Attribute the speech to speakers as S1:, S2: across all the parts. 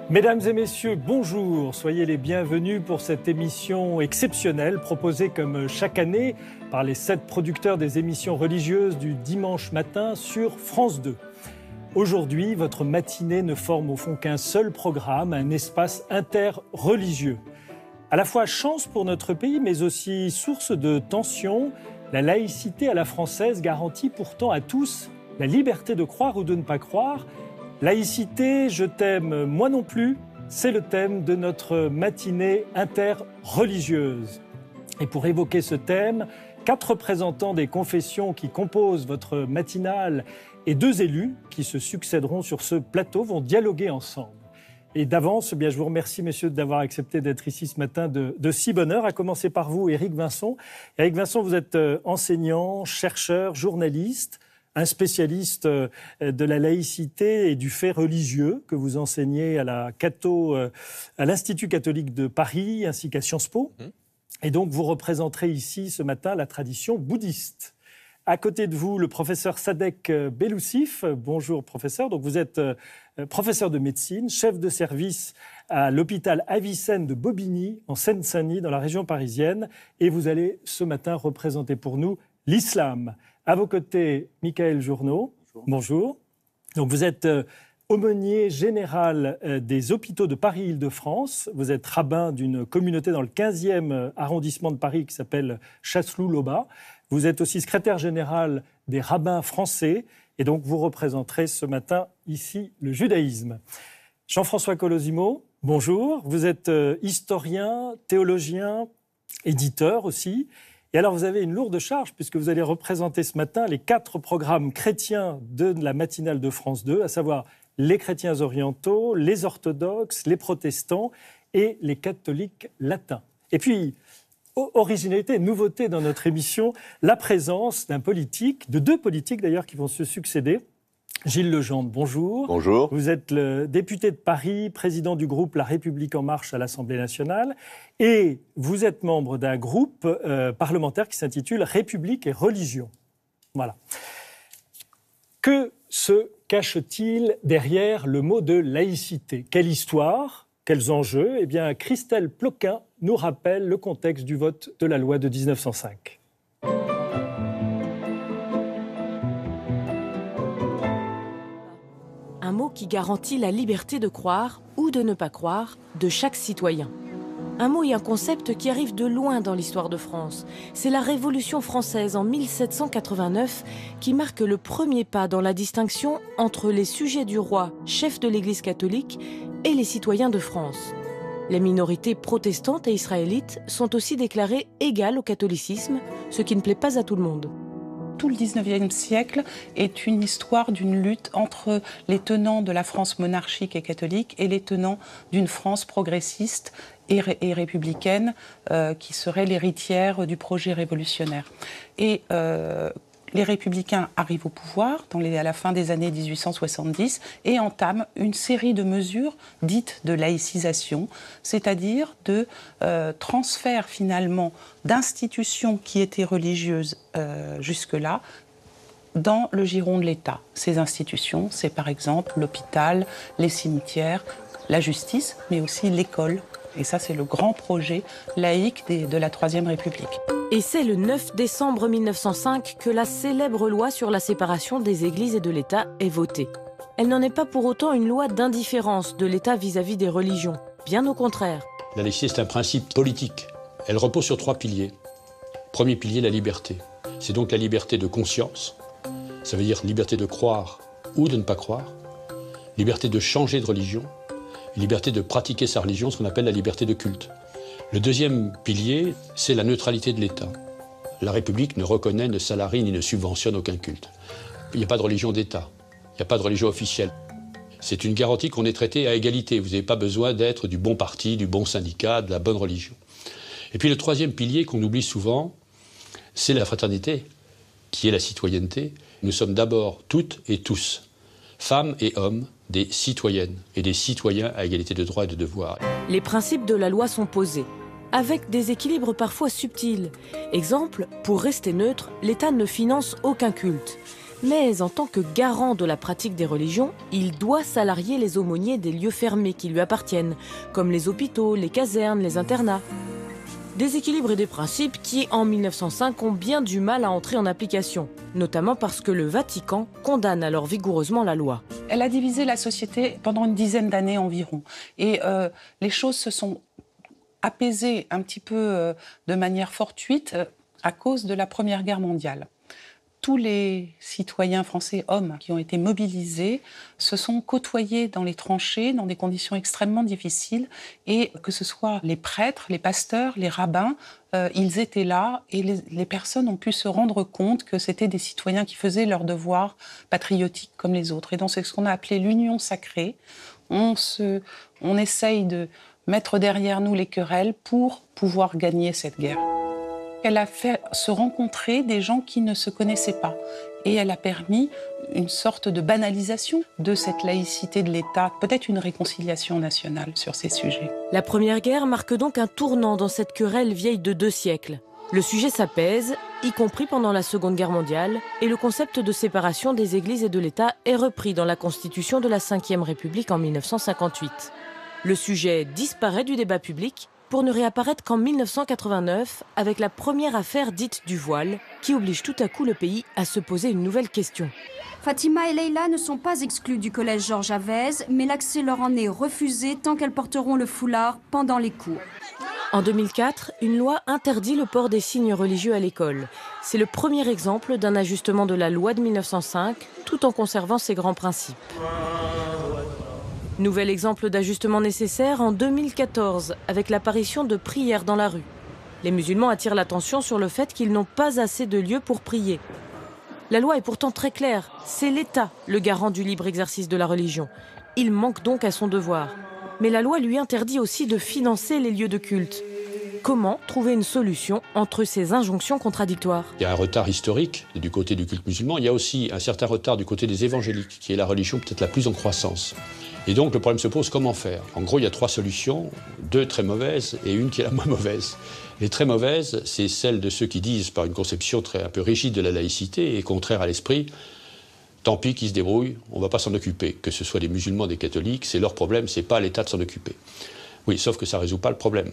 S1: Mesdames et messieurs, bonjour. Soyez les bienvenus pour cette émission exceptionnelle proposée comme chaque année par les 7 producteurs des émissions religieuses du dimanche matin sur France 2. Aujourd'hui, votre matinée ne forme au fond qu'un seul programme, un espace interreligieux. À la fois chance pour notre pays, mais aussi source de tension, la laïcité à la française garantit pourtant à tous la liberté de croire ou de ne pas croire. Laïcité, je t'aime, moi non plus, c'est le thème de notre matinée interreligieuse. Et pour évoquer ce thème, 4 représentants des confessions qui composent votre matinale et 2 élus qui se succéderont sur ce plateau vont dialoguer ensemble. Et d'avance, eh bien, je vous remercie, messieurs, d'avoir accepté d'être ici ce matin de si bonne heure, à commencer par vous, Éric Vincent. Éric Vincent, vous êtes enseignant, chercheur, journaliste, un spécialiste de la laïcité et du fait religieux que vous enseignez à l'Institut catholique de Paris ainsi qu'à Sciences Po. Et donc, vous représenterez ici ce matin la tradition bouddhiste. À côté de vous, le professeur Sadek Beloussif. Bonjour, professeur. Donc, vous êtes professeur de médecine, chef de service à l'hôpital Avicenne de Bobigny, en Seine-Saint-Denis, dans la région parisienne. Et vous allez ce matin représenter pour nous l'islam. À vos côtés, Michael Journeau. Bonjour. Donc, vous êtes aumônier général des hôpitaux de Paris-Île-de-France. Vous êtes rabbin d'une communauté dans le 15e arrondissement de Paris qui s'appelle Chasseloup-Laubat. Vous êtes aussi secrétaire général des rabbins français. Et donc, vous représenterez ce matin ici le judaïsme. Jean-François Colosimo, bonjour. Vous êtes historien, théologien, éditeur aussi. Et alors, vous avez une lourde charge puisque vous allez représenter ce matin les 4 programmes chrétiens de la matinale de France 2, à savoir les chrétiens orientaux, les orthodoxes, les protestants et les catholiques latins. Et puis, originalité, nouveauté dans notre émission, la présence d'un politique, de 2 politiques d'ailleurs qui vont se succéder. Gilles Legendre, bonjour.
S2: Bonjour.
S1: Vous êtes le député de Paris, président du groupe La République En Marche à l'Assemblée nationale. Et vous êtes membre d'un groupe parlementaire qui s'intitule République et religion. Voilà. Que se cache-t-il derrière le mot de laïcité? Quelle histoire? Quels enjeux? Eh bien, Christelle Ploquin nous rappelle le contexte du vote de la loi de 1905.
S3: Un mot qui garantit la liberté de croire ou de ne pas croire de chaque citoyen. Un mot et un concept qui arrive de loin dans l'histoire de France. C'est la Révolution française en 1789 qui marque le premier pas dans la distinction entre les sujets du roi, chef de l'Église catholique, et les citoyens de France. Les minorités protestantes et israélites sont aussi déclarées égales au catholicisme, ce qui ne plaît pas à tout le monde.
S4: Tout le 19e siècle est une histoire d'une lutte entre les tenants de la France monarchique et catholique et les tenants d'une France progressiste et républicaine qui serait l'héritière du projet révolutionnaire. Et les républicains arrivent au pouvoir à la fin des années 1870 et entament une série de mesures dites de laïcisation, c'est-à-dire de transfert finalement d'institutions qui étaient religieuses jusque-là dans le giron de l'État. Ces institutions, c'est par exemple l'hôpital, les cimetières, la justice, mais aussi l'école. Et ça, c'est le grand projet laïque de la Troisième République.
S3: Et c'est le 9 décembre 1905 que la célèbre loi sur la séparation des églises et de l'État est votée. Elle n'en est pas pour autant une loi d'indifférence de l'État vis-à-vis des religions. Bien au contraire.
S5: La laïcité, c'est un principe politique. Elle repose sur 3 piliers. Premier pilier, la liberté. C'est donc la liberté de conscience. Ça veut dire liberté de croire ou de ne pas croire. Liberté de changer de religion. Liberté de pratiquer sa religion, ce qu'on appelle la liberté de culte. Le deuxième pilier, c'est la neutralité de l'État. La République ne reconnaît, ne salarie ni ne subventionne aucun culte. Il n'y a pas de religion d'État, il n'y a pas de religion officielle. C'est une garantie qu'on est traité à égalité. Vous n'avez pas besoin d'être du bon parti, du bon syndicat, de la bonne religion. Et puis le troisième pilier qu'on oublie souvent, c'est la fraternité, qui est la citoyenneté. Nous sommes d'abord toutes et tous, femmes et hommes, des citoyennes et des citoyens à égalité de droits et de devoirs.
S3: Les principes de la loi sont posés, avec des équilibres parfois subtils. Exemple, pour rester neutre, l'État ne finance aucun culte. Mais en tant que garant de la pratique des religions, il doit salarier les aumôniers des lieux fermés qui lui appartiennent, comme les hôpitaux, les casernes, les internats. Des équilibres et des principes qui, en 1905, ont bien du mal à entrer en application, notamment parce que le Vatican condamne alors vigoureusement la loi.
S4: Elle a divisé la société pendant une dizaine d'années environ. Et les choses se sont apaisées un petit peu de manière fortuite à cause de la Première Guerre mondiale. Tous les citoyens français, hommes, qui ont été mobilisés, se sont côtoyés dans les tranchées, dans des conditions extrêmement difficiles. Et que ce soit les prêtres, les pasteurs, les rabbins, ils étaient là et les personnes ont pu se rendre compte que c'était des citoyens qui faisaient leur devoir patriotique comme les autres. Et donc c'est ce qu'on a appelé l'union sacrée. On essaye de mettre derrière nous les querelles pour pouvoir gagner cette guerre. Elle a fait se rencontrer des gens qui ne se connaissaient pas. Et elle a permis une sorte de banalisation de cette laïcité de l'État, peut-être une réconciliation nationale sur ces sujets.
S3: La Première Guerre marque donc un tournant dans cette querelle vieille de 2 siècles. Le sujet s'apaise, y compris pendant la Seconde Guerre mondiale, et le concept de séparation des églises et de l'État est repris dans la Constitution de la Ve République en 1958. Le sujet disparaît du débat public, pour ne réapparaître qu'en 1989 avec la première affaire dite du voile, qui oblige tout à coup le pays à se poser une nouvelle question.
S2: Fatima et Leïla ne sont pas exclues du collège Georges Havez, mais l'accès leur en est refusé tant qu'elles porteront le foulard pendant les cours.
S3: En 2004, une loi interdit le port des signes religieux à l'école. C'est le premier exemple d'un ajustement de la loi de 1905, tout en conservant ses grands principes. Nouvel exemple d'ajustement nécessaire en 2014, avec l'apparition de prières dans la rue. Les musulmans attirent l'attention sur le fait qu'ils n'ont pas assez de lieux pour prier. La loi est pourtant très claire, c'est l'État le garant du libre exercice de la religion. Il manque donc à son devoir. Mais la loi lui interdit aussi de financer les lieux de culte. Comment trouver une solution entre ces injonctions contradictoires ?
S5: Il y a un retard historique du côté du culte musulman, il y a aussi un certain retard du côté des évangéliques, qui est la religion peut-être la plus en croissance. Et donc le problème se pose, comment faire ? En gros, il y a 3 solutions, 2 très mauvaises et une qui est la moins mauvaise. Les très mauvaises, c'est celle de ceux qui disent, par une conception un peu rigide de la laïcité et contraire à l'esprit, tant pis qu'ils se débrouillent, on ne va pas s'en occuper. Que ce soit des musulmans, des catholiques, c'est leur problème, c'est pas à l'État de s'en occuper. Oui, sauf que ça ne résout pas le problème.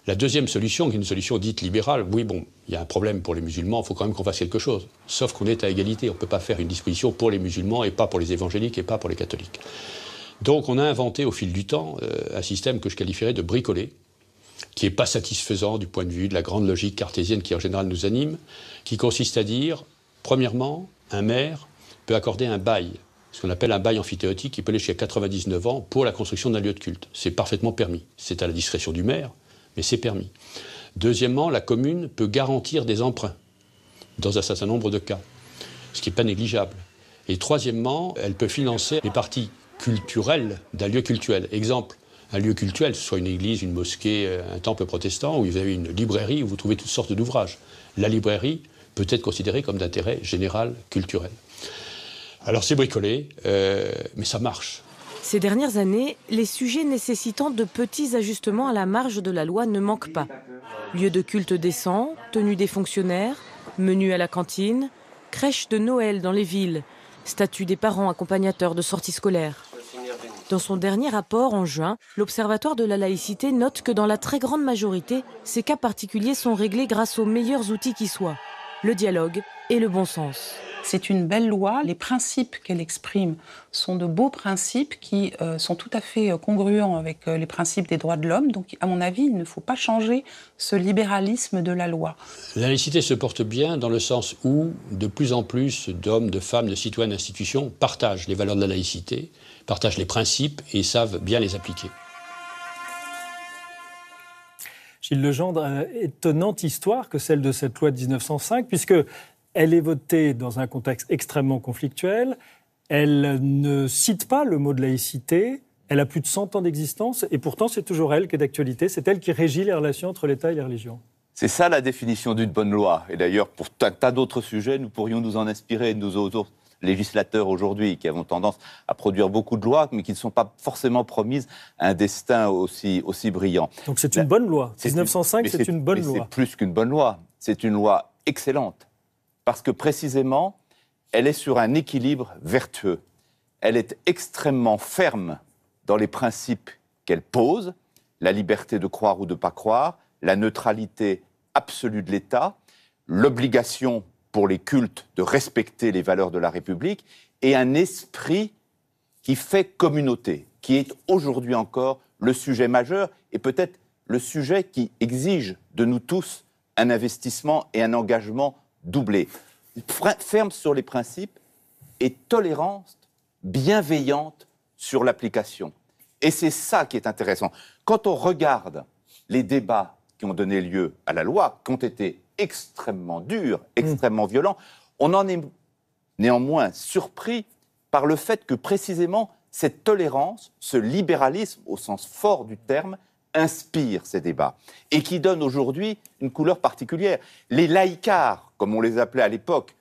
S5: La deuxième solution, qui est une solution dite libérale, oui, bon, il y a un problème pour les musulmans, il faut quand même qu'on fasse quelque chose. Sauf qu'on est à égalité, on ne peut pas faire une disposition pour les musulmans et pas pour les évangéliques et pas pour les catholiques. Donc on a inventé au fil du temps un système que je qualifierais de bricolé, qui n'est pas satisfaisant du point de vue de la grande logique cartésienne qui en général nous anime, qui consiste à dire, premièrement, un maire peut accorder un bail, ce qu'on appelle un bail amphithéotique, qui peut aller jusqu'à 99 ans pour la construction d'un lieu de culte. C'est parfaitement permis. C'est à la discrétion du maire, mais c'est permis. Deuxièmement, la commune peut garantir des emprunts dans un certain nombre de cas, ce qui n'est pas négligeable. Et troisièmement, elle peut financer les parties culturelles d'un lieu cultuel. Exemple, un lieu cultuel, ce soit une église, une mosquée, un temple protestant, où vous avez une librairie où vous trouvez toutes sortes d'ouvrages. La librairie peut être considérée comme d'intérêt général culturel. Alors c'est bricolé, mais ça marche.
S3: Ces dernières années, les sujets nécessitant de petits ajustements à la marge de la loi ne manquent pas. Lieux de culte décents, tenue des fonctionnaires, menus à la cantine, crèches de Noël dans les villes, statut des parents accompagnateurs de sorties scolaires. Dans son dernier rapport en juin, l'Observatoire de la laïcité note que dans la très grande majorité, ces cas particuliers sont réglés grâce aux meilleurs outils qui soient, le dialogue et le bon sens.
S4: C'est une belle loi. Les principes qu'elle exprime sont de beaux principes qui sont tout à fait congruents avec les principes des droits de l'homme. Donc, à mon avis, il ne faut pas changer ce libéralisme de la loi.
S5: La laïcité se porte bien dans le sens où de plus en plus d'hommes, de femmes, de citoyens, d'institutions partagent les valeurs de la laïcité, partagent les principes et savent bien les appliquer.
S1: Gilles Legendre, étonnante histoire que celle de cette loi de 1905, puisque elle est votée dans un contexte extrêmement conflictuel. Elle ne cite pas le mot de laïcité. Elle a plus de 100 ans d'existence. Et pourtant, c'est toujours elle qui est d'actualité. C'est elle qui régit les relations entre l'État et les religions.
S6: C'est ça la définition d'une bonne loi. Et d'ailleurs, pour un tas d'autres sujets, nous pourrions nous en inspirer, nous autres législateurs aujourd'hui, qui avons tendance à produire beaucoup de lois, mais qui ne sont pas forcément promises à un destin aussi brillant.
S1: Donc c'est une bonne loi. 1905, c'est une bonne loi.
S6: C'est plus qu'une bonne loi. C'est une loi excellente. Parce que précisément, elle est sur un équilibre vertueux. Elle est extrêmement ferme dans les principes qu'elle pose, la liberté de croire ou de ne pas croire, la neutralité absolue de l'État, l'obligation pour les cultes de respecter les valeurs de la République et un esprit qui fait communauté, qui est aujourd'hui encore le sujet majeur et peut-être le sujet qui exige de nous tous un investissement et un engagement doublé. Ferme sur les principes et tolérante, bienveillante sur l'application. Et c'est ça qui est intéressant. Quand on regarde les débats qui ont donné lieu à la loi, qui ont été extrêmement durs, extrêmement violents, on en est néanmoins surpris par le fait que précisément cette tolérance, ce libéralisme au sens fort du terme, inspire ces débats et qui donne aujourd'hui une couleur particulière. Les laïcards, comme on les appelait à l'époque,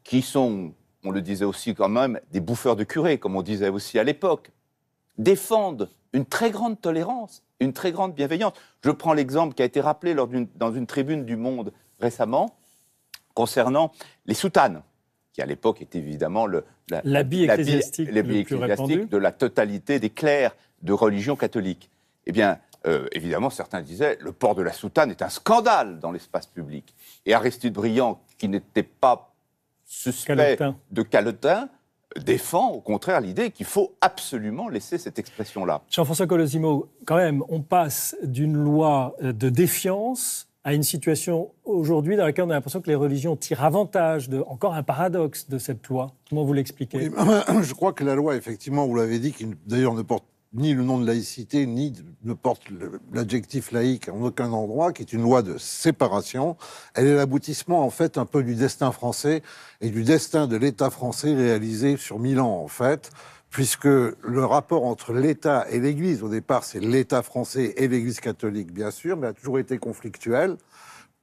S6: qui sont, on le disait aussi quand même, des bouffeurs de curés, comme on disait aussi à l'époque, défendent une très grande tolérance, une très grande bienveillance. Je prends l'exemple qui a été rappelé dans une tribune du Monde récemment, concernant les soutanes, qui à l'époque était évidemment
S1: l'habit ecclésiastique
S6: de la totalité des clercs de religion catholique. Eh bien, évidemment, certains disaient le port de la soutane est un scandale dans l'espace public. Et Aristide Briand, qui n'était pas suspect de calotin, défend au contraire l'idée qu'il faut absolument laisser cette expression-là.
S1: Jean-François Colosimo, quand même, on passe d'une loi de défiance à une situation aujourd'hui dans laquelle on a l'impression que les religions tirent avantage encore un paradoxe de cette loi. Comment vous l'expliquez ?
S7: Oui, je crois que la loi, effectivement, vous l'avez dit, qui d'ailleurs ne porte ni le nom de laïcité, ni ne porte l'adjectif laïque en aucun endroit, qui est une loi de séparation. Elle est l'aboutissement, en fait, un peu du destin français et du destin de l'État français réalisé sur 1000 ans, en fait, puisque le rapport entre l'État et l'Église, au départ, c'est l'État français et l'Église catholique, bien sûr, mais a toujours été conflictuel,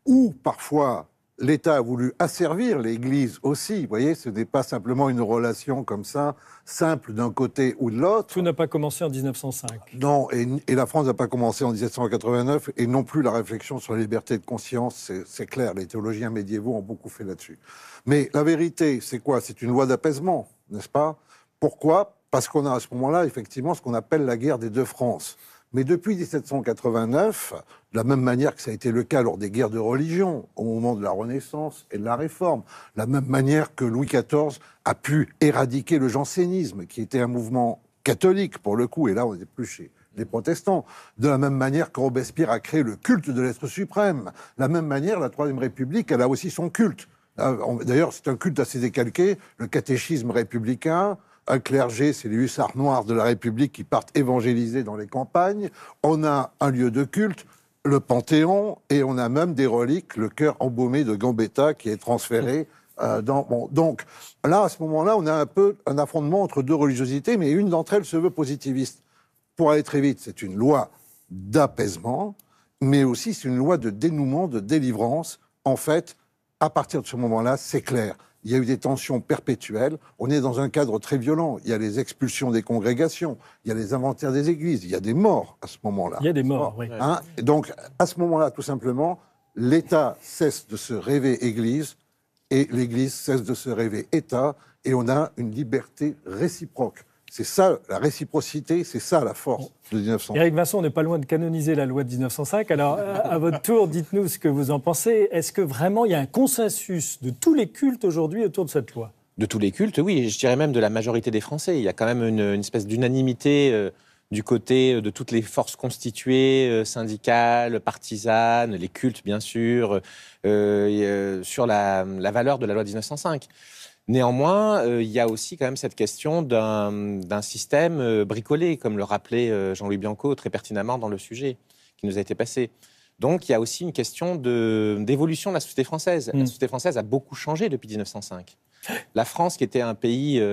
S7: ou parfois l'État a voulu asservir l'Église aussi. Vous voyez, ce n'est pas simplement une relation comme ça, simple d'un côté ou de l'autre.
S1: Tout n'a pas commencé en 1905.
S7: Non, et la France n'a pas commencé en 1789, et non plus la réflexion sur la liberté de conscience, c'est clair, les théologiens médiévaux ont beaucoup fait là-dessus. Mais la vérité, c'est quoi ? C'est une loi d'apaisement, n'est-ce pas ? Pourquoi ? Parce qu'on a à ce moment-là, effectivement, ce qu'on appelle la guerre des deux France. Mais depuis 1789, de la même manière que ça a été le cas lors des guerres de religion, au moment de la Renaissance et de la Réforme, de la même manière que Louis XIV a pu éradiquer le jansénisme, qui était un mouvement catholique, pour le coup, et là, on n'est plus chez les protestants, de la même manière que Robespierre a créé le culte de l'être suprême, de la même manière, la Troisième République, elle a aussi son culte. D'ailleurs, c'est un culte assez décalqué, le catéchisme républicain. Un clergé, c'est les hussards noirs de la République qui partent évangéliser dans les campagnes. On a un lieu de culte, le Panthéon, et on a même des reliques, le cœur embaumé de Gambetta qui est transféré donc là, à ce moment-là, on a un peu un affrontement entre deux religiosités, mais une d'entre elles se veut positiviste. Pour aller très vite, c'est une loi d'apaisement, mais aussi c'est une loi de dénouement, de délivrance. En fait, à partir de ce moment-là, c'est clair. Il y a eu des tensions perpétuelles. On est dans un cadre très violent. Il y a les expulsions des congrégations, il y a les inventaires des églises, il y a des morts à ce moment-là.
S1: Il y a des morts, oui.
S7: Hein ? Donc, à ce moment-là, tout simplement, l'État cesse de se rêver Église et l'Église cesse de se rêver État, et on a une liberté réciproque. C'est ça, la réciprocité, c'est ça la force de 1905.
S1: Éric Vincent, on n'est pas loin de canoniser la loi de 1905. Alors, à votre tour, dites-nous ce que vous en pensez. Est-ce que vraiment il y a un consensus de tous les cultes aujourd'hui autour de cette loi ?
S8: De tous les cultes, oui. Je dirais même de la majorité des Français. Il y a quand même une espèce d'unanimité du côté de toutes les forces constituées, syndicales, partisanes, les cultes, bien sûr, sur la valeur de la loi de 1905. Néanmoins, il y a aussi quand même cette question d'un système bricolé, comme le rappelait Jean-Louis Bianco très pertinemment dans le sujet qui nous a été passé. Donc, il y a aussi une question d'évolution de la société française. La société française a beaucoup changé depuis 1905. La France, qui était un pays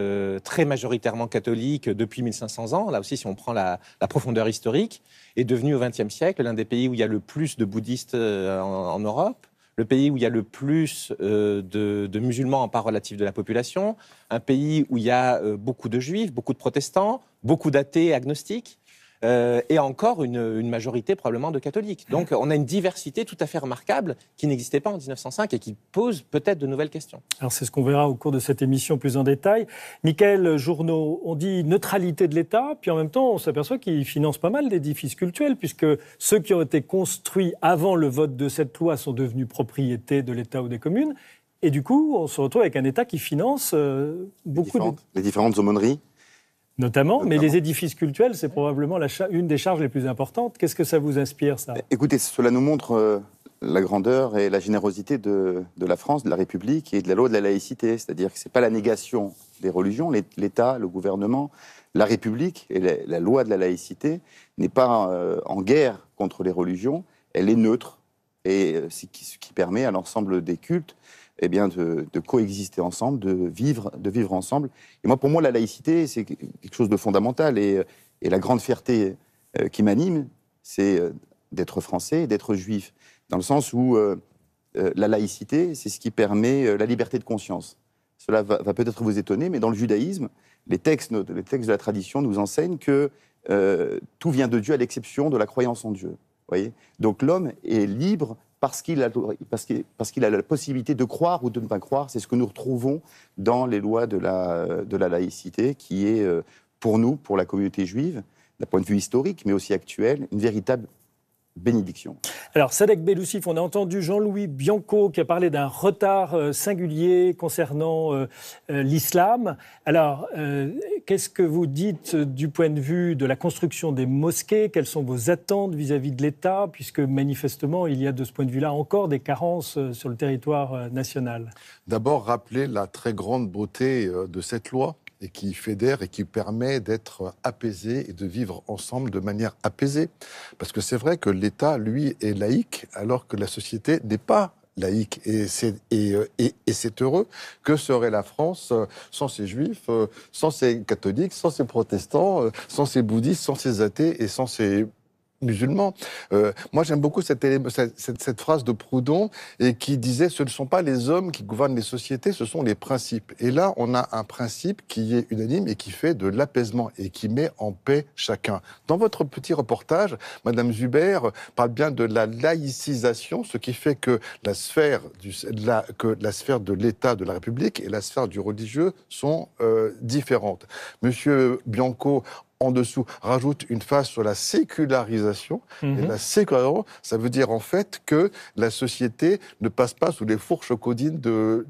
S8: très majoritairement catholique depuis 1500 ans, là aussi, si on prend la profondeur historique, est devenue au XXe siècle l'un des pays où il y a le plus de bouddhistes en Europe, le pays où il y a le plus de musulmans en part relative de la population, un pays où il y a beaucoup de juifs, beaucoup de protestants, beaucoup d'athées agnostiques. et encore une majorité probablement de catholiques. Donc on a une diversité tout à fait remarquable qui n'existait pas en 1905 et qui pose peut-être de nouvelles questions.
S1: Alors c'est ce qu'on verra au cours de cette émission plus en détail. Michael Journeau, on dit neutralité de l'État, puis en même temps on s'aperçoit qu'il finance pas mal d'édifices cultuels, puisque ceux qui ont été construits avant le vote de cette loi sont devenus propriété de l'État ou des communes. Et du coup, on se retrouve avec un État qui finance beaucoup
S9: les différentes aumôneries.
S1: Notamment, mais les édifices cultuels, c'est probablement une des charges les plus importantes. Qu'est-ce que ça vous inspire, ça ?
S9: Écoutez, cela nous montre la grandeur et la générosité de la France, de la République et de la loi de la laïcité. C'est-à-dire que ce n'est pas la négation des religions. L'État, le gouvernement, la République et la loi de la laïcité n'est pas en guerre contre les religions. Elle est neutre. Et ce qui permet à l'ensemble des cultes de coexister ensemble, de vivre ensemble. Et moi, pour moi, la laïcité, c'est quelque chose de fondamental. Et la grande fierté qui m'anime, c'est d'être français et d'être juif. Dans le sens où la laïcité, c'est ce qui permet la liberté de conscience. Cela va peut-être vous étonner, mais dans le judaïsme, les textes de la tradition nous enseignent que tout vient de Dieu à l'exception de la croyance en Dieu. Voyez ? Donc l'homme est libre parce qu'il a la possibilité de croire ou de ne pas croire. C'est ce que nous retrouvons dans les lois de la laïcité, qui est pour nous, pour la communauté juive, d'un point de vue historique, mais aussi actuel, une véritable bénédiction.
S1: Alors, Sadek Belousif, on a entendu Jean-Louis Bianco qui a parlé d'un retard singulier concernant l'islam. Alors, qu'est-ce que vous dites du point de vue de la construction des mosquées ? Quelles sont vos attentes vis-à-vis de l'État ? Puisque manifestement, il y a de ce point de vue-là encore des carences sur le territoire national.
S10: D'abord, rappeler la très grande beauté de cette loi, et qui fédère et qui permet d'être apaisé et de vivre ensemble de manière apaisée. Parce que c'est vrai que l'État, lui, est laïque, alors que la société n'est pas laïque. Et c'est heureux. Que serait la France sans ses juifs, sans ses catholiques, sans ses protestants, sans ses bouddhistes, sans ses athées et sans ses musulmans. Moi, j'aime beaucoup cette phrase de Proudhon et qui disait « Ce ne sont pas les hommes qui gouvernent les sociétés, ce sont les principes ». Et là, on a un principe qui est unanime et qui fait de l'apaisement et qui met en paix chacun. Dans votre petit reportage, Madame Zuber parle bien de la laïcisation, ce qui fait que la sphère de l'État, de la République et la sphère du religieux sont différentes. Monsieur Bianco, en dessous, rajoute une phase sur la sécularisation. Et la sécularisation, ça veut dire en fait que la société ne passe pas sous les fourches codines de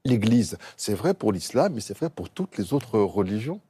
S10: l'Église. C'est vrai pour l'islam, mais c'est vrai pour toutes les autres religions.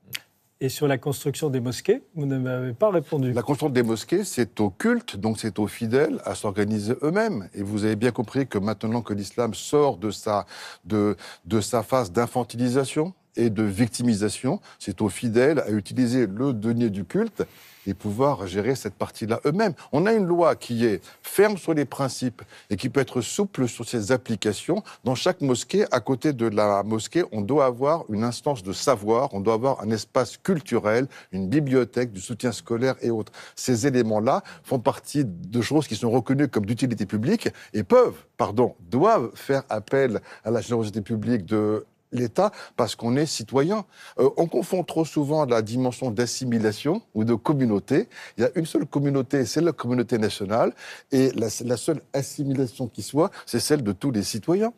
S1: Et sur la construction des mosquées, vous ne m'avez pas répondu.
S10: La construction des mosquées, c'est aux cultes, donc c'est aux fidèles à s'organiser eux-mêmes. Et vous avez bien compris que maintenant que l'islam sort de sa phase d'infantilisation et de victimisation, c'est aux fidèles à utiliser le denier du culte et pouvoir gérer cette partie-là eux-mêmes. On a une loi qui est ferme sur les principes et qui peut être souple sur ses applications. Dans chaque mosquée, à côté de la mosquée, on doit avoir une instance de savoir, on doit avoir un espace culturel, une bibliothèque, du soutien scolaire et autres. Ces éléments-là font partie de choses qui sont reconnues comme d'utilité publique et doivent faire appel à la générosité publique de l'État parce qu'on est citoyen. On confond trop souvent la dimension d'assimilation ou de communauté. Il y a une seule communauté, c'est la communauté nationale, et la seule assimilation qui soit, c'est celle de tous les citoyens.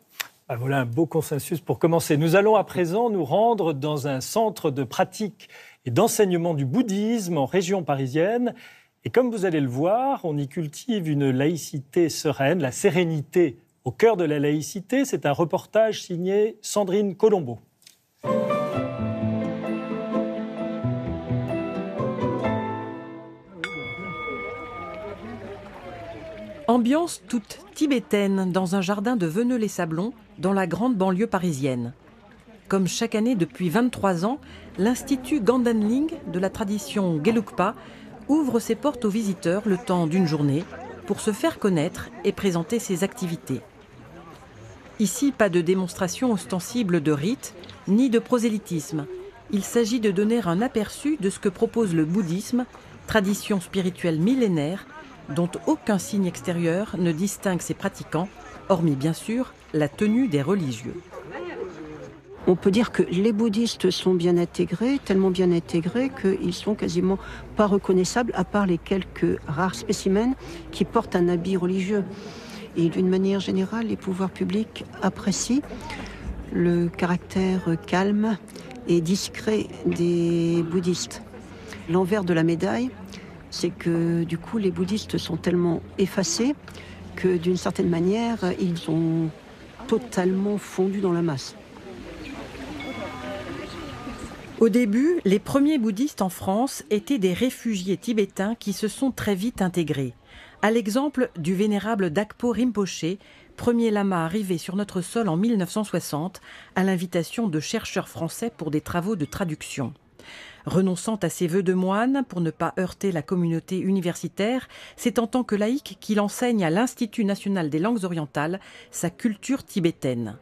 S1: Ah, voilà un beau consensus pour commencer. Nous allons à présent nous rendre dans un centre de pratique et d'enseignement du bouddhisme en région parisienne. Et comme vous allez le voir, on y cultive une laïcité sereine, la sérénité au cœur de la laïcité. C'est un reportage signé Sandrine Colombo.
S11: Ambiance toute tibétaine dans un jardin de Veneux-les-Sablons, dans la grande banlieue parisienne. Comme chaque année depuis 23 ans, l'Institut Gandanling de la tradition Gelugpa ouvre ses portes aux visiteurs le temps d'une journée pour se faire connaître et présenter ses activités. Ici, pas de démonstration ostensible de rite, ni de prosélytisme. Il s'agit de donner un aperçu de ce que propose le bouddhisme, tradition spirituelle millénaire, dont aucun signe extérieur ne distingue ses pratiquants, hormis bien sûr la tenue des religieux.
S12: On peut dire que les bouddhistes sont bien intégrés, tellement bien intégrés qu'ils sont quasiment pas reconnaissables, à part les quelques rares spécimens qui portent un habit religieux. Et d'une manière générale, les pouvoirs publics apprécient le caractère calme et discret des bouddhistes. L'envers de la médaille, c'est que du coup, les bouddhistes sont tellement effacés que d'une certaine manière, ils ont totalement fondu dans la masse.
S11: Au début, les premiers bouddhistes en France étaient des réfugiés tibétains qui se sont très vite intégrés. À l'exemple du vénérable Dakpo Rinpoché, premier lama arrivé sur notre sol en 1960, à l'invitation de chercheurs français pour des travaux de traduction. Renonçant à ses vœux de moine pour ne pas heurter la communauté universitaire, c'est en tant que laïc qu'il enseigne à l'Institut national des langues orientales sa culture tibétaine.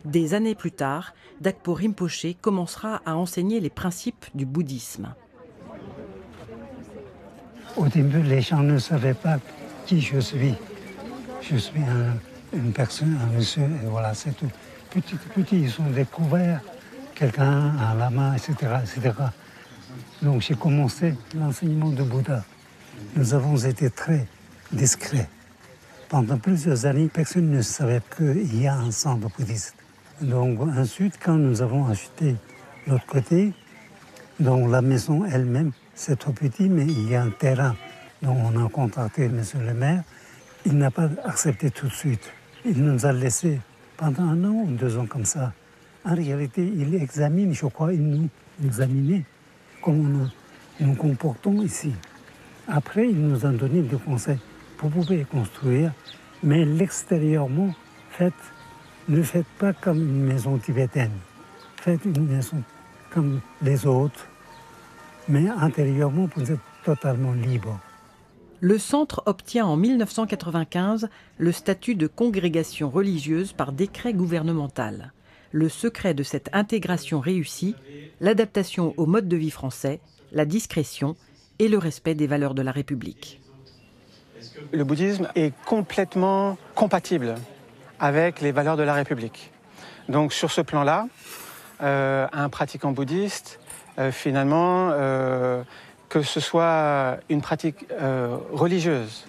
S11: Des années plus tard, Dakpo Rinpoché commencera à enseigner les principes du bouddhisme.
S13: Au début, les gens ne savaient pas qui je suis. Je suis une personne, un monsieur, et voilà, c'est tout. Petit à petit, ils ont découvert quelqu'un, un lama, etc., etc. Donc j'ai commencé l'enseignement de Bouddha. Nous avons été très discrets. Pendant plusieurs années, personne ne savait qu'il y a un centre bouddhiste. Donc ensuite, quand nous avons acheté l'autre côté, donc la maison elle-même, c'est trop petit, mais il y a un terrain. Donc on a contacté M. le maire. Il n'a pas accepté tout de suite. Il nous a laissé pendant 1 an ou 2 ans comme ça. En réalité, il examine, je crois, il nous examinait comment nous nous comportons ici. Après, il nous a donné des conseils. Vous pouvez construire, mais l'extérieurement, ne faites pas comme une maison tibétaine. Faites une maison comme les autres, mais intérieurement, vous êtes totalement libre.
S11: Le centre obtient en 1995 le statut de congrégation religieuse par décret gouvernemental. Le secret de cette intégration réussie, l'adaptation au mode de vie français, la discrétion et le respect des valeurs de la République.
S14: Le bouddhisme est complètement compatible avec les valeurs de la République. Donc sur ce plan-là, un pratiquant bouddhiste, finalement, que ce soit une pratique religieuse,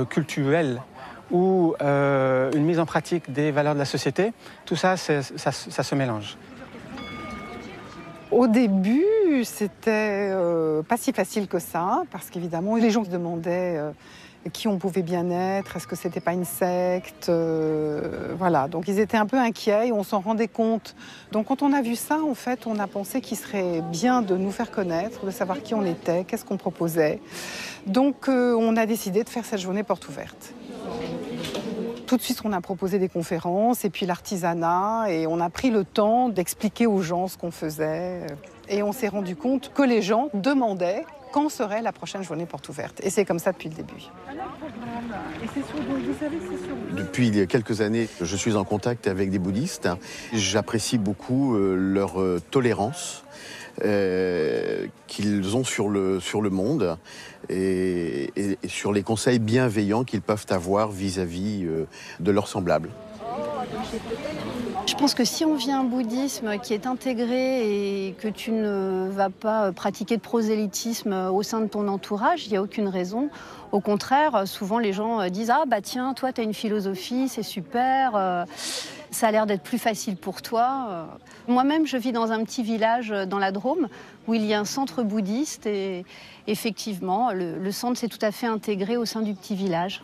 S14: cultuelle, ou une mise en pratique des valeurs de la société, tout ça, ça se mélange.
S15: Au début, c'était pas si facile que ça, parce qu'évidemment, les gens se demandaient qui on pouvait bien être, est-ce que c'était pas une secte, voilà. Donc ils étaient un peu inquiets et on s'en rendait compte. Donc quand on a vu ça, en fait, on a pensé qu'il serait bien de nous faire connaître, de savoir qui on était, qu'est-ce qu'on proposait. Donc on a décidé de faire cette journée porte ouverte. Tout de suite, on a proposé des conférences et puis l'artisanat et on a pris le temps d'expliquer aux gens ce qu'on faisait. Et on s'est rendu compte que les gens demandaient quand serait la prochaine journée porte ouverte. Et c'est comme ça depuis le début.
S16: Depuis quelques années, je suis en contact avec des bouddhistes. J'apprécie beaucoup leur tolérance qu'ils ont sur le monde et sur les conseils bienveillants qu'ils peuvent avoir vis-à-vis de leurs semblables.
S17: Je pense que si on vit un bouddhisme qui est intégré et que tu ne vas pas pratiquer de prosélytisme au sein de ton entourage, il n'y a aucune raison. Au contraire, souvent les gens disent « Ah bah tiens, toi tu as une philosophie, c'est super, ça a l'air d'être plus facile pour toi. » Moi-même, je vis dans un petit village dans la Drôme où il y a un centre bouddhiste et effectivement, le centre s'est tout à fait intégré au sein du petit village.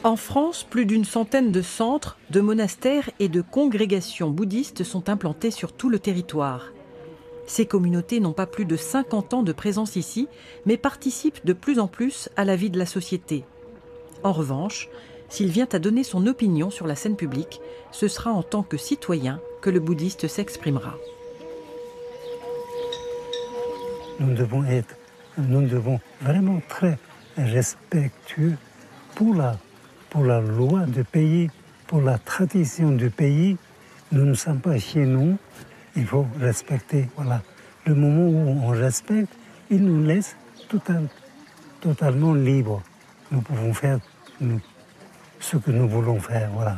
S11: En France, plus d'une centaine de centres, de monastères et de congrégations bouddhistes sont implantés sur tout le territoire. Ces communautés n'ont pas plus de 50 ans de présence ici, mais participent de plus en plus à la vie de la société. En revanche, s'il vient à donner son opinion sur la scène publique, ce sera en tant que citoyen que le bouddhiste s'exprimera.
S13: Nous devons vraiment très respectueux pour la loi du pays, pour la tradition du pays. Nous ne sommes pas chez nous, il faut respecter. Voilà. Le moment où on respecte, il nous laisse totalement libres. nous pouvons faire ce que nous voulons faire, voilà.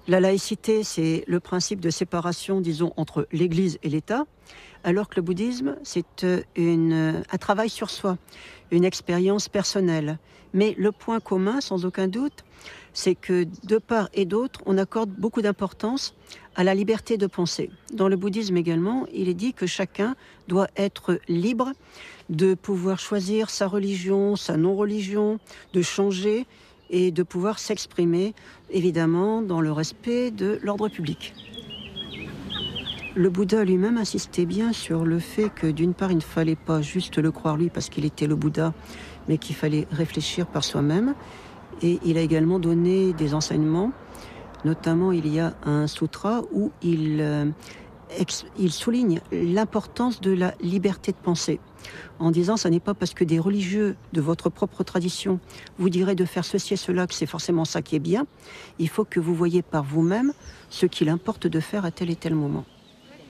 S12: La laïcité, c'est le principe de séparation, disons, entre l'Église et l'État, alors que le bouddhisme, c'est un travail sur soi, une expérience personnelle. Mais le point commun, sans aucun doute, c'est que de part et d'autre, on accorde beaucoup d'importance à la liberté de penser. Dans le bouddhisme également, il est dit que chacun doit être libre de pouvoir choisir sa religion, sa non-religion, de changer et de pouvoir s'exprimer, évidemment, dans le respect de l'ordre public. Le Bouddha lui-même insistait bien sur le fait que, d'une part, il ne fallait pas juste le croire lui parce qu'il était le Bouddha, mais qu'il fallait réfléchir par soi-même. Et il a également donné des enseignements, notamment il y a un sutra où il souligne l'importance de la liberté de penser, en disant ce n'est pas parce que des religieux de votre propre tradition vous diraient de faire ceci et cela que c'est forcément ça qui est bien. Il faut que vous voyez par vous-même ce qu'il importe de faire à tel et tel moment.